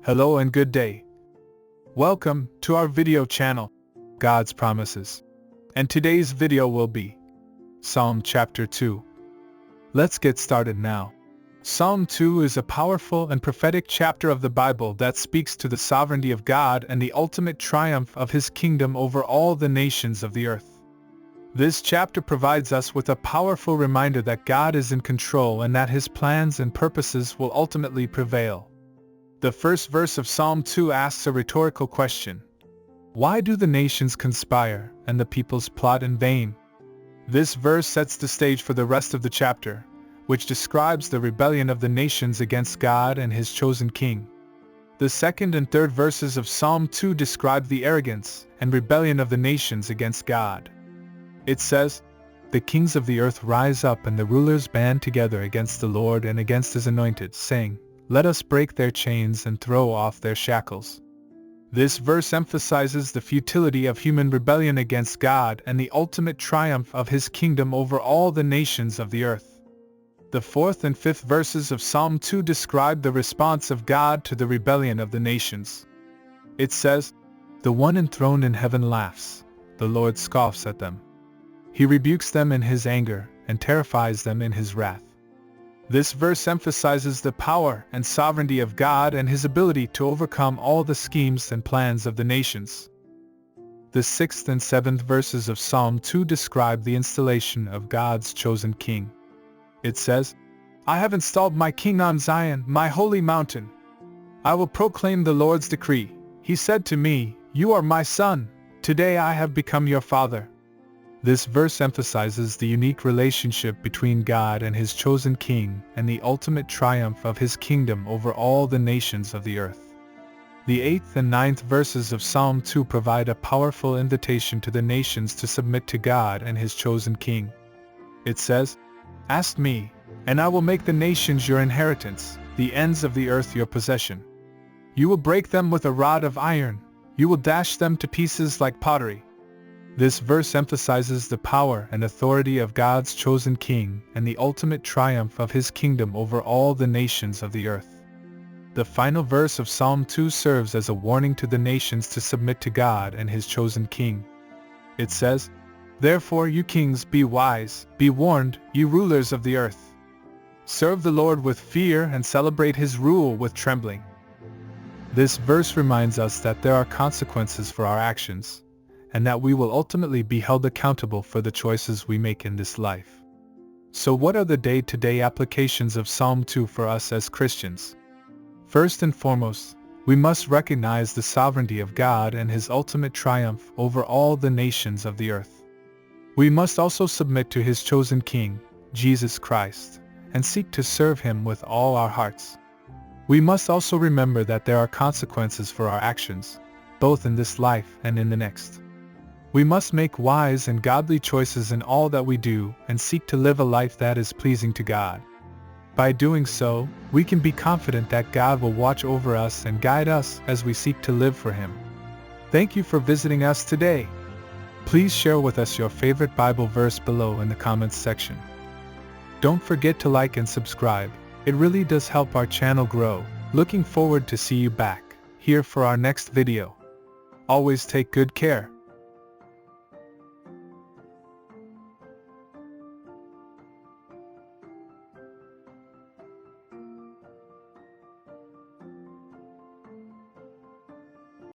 Hello and good day. Welcome to our video channel, God's Promises. And today's video will be Psalm chapter 2. Let's get started now. Psalm 2 is a powerful and prophetic chapter of the Bible that speaks to the sovereignty of God and the ultimate triumph of His kingdom over all the nations of the earth. This chapter provides us with a powerful reminder that God is in control and that His plans and purposes will ultimately prevail. The first verse of Psalm 2 asks a rhetorical question. Why do the nations conspire and the peoples plot in vain? This verse sets the stage for the rest of the chapter, which describes the rebellion of the nations against God and His chosen king. The second and third verses of Psalm 2 describe the arrogance and rebellion of the nations against God. It says, "The kings of the earth rise up and the rulers band together against the Lord and against His anointed, saying, Let us break their chains and throw off their shackles." This verse emphasizes the futility of human rebellion against God and the ultimate triumph of His kingdom over all the nations of the earth. The fourth and fifth verses of Psalm 2 describe the response of God to the rebellion of the nations. It says, "The one enthroned in heaven laughs, the Lord scoffs at them. He rebukes them in His anger and terrifies them in His wrath." This verse emphasizes the power and sovereignty of God and His ability to overcome all the schemes and plans of the nations. The sixth and seventh verses of Psalm 2 describe the installation of God's chosen king. It says, "I have installed my king on Zion, my holy mountain. I will proclaim the Lord's decree. He said to me, You are my son. Today I have become your father." This verse emphasizes the unique relationship between God and His chosen king and the ultimate triumph of His kingdom over all the nations of the earth. The eighth and ninth verses of Psalm 2 provide a powerful invitation to the nations to submit to God and His chosen king. It says, "Ask me, and I will make the nations your inheritance, the ends of the earth your possession. You will break them with a rod of iron, you will dash them to pieces like pottery." This verse emphasizes the power and authority of God's chosen king and the ultimate triumph of His kingdom over all the nations of the earth. The final verse of Psalm 2 serves as a warning to the nations to submit to God and His chosen king. It says, "Therefore you kings be wise, be warned, you rulers of the earth. Serve the Lord with fear and celebrate His rule with trembling." This verse reminds us that there are consequences for our actions, and that we will ultimately be held accountable for the choices we make in this life. So what are the day-to-day applications of Psalm 2 for us as Christians? First and foremost, we must recognize the sovereignty of God and His ultimate triumph over all the nations of the earth. We must also submit to His chosen King, Jesus Christ, and seek to serve Him with all our hearts. We must also remember that there are consequences for our actions, both in this life and in the next. We must make wise and godly choices in all that we do and seek to live a life that is pleasing to God. By doing so, we can be confident that God will watch over us and guide us as we seek to live for Him. Thank you for visiting us today. Please share with us your favorite Bible verse below in the comments section. Don't forget to like and subscribe. It really does help our channel grow. Looking forward to see you back here for our next video. Always take good care.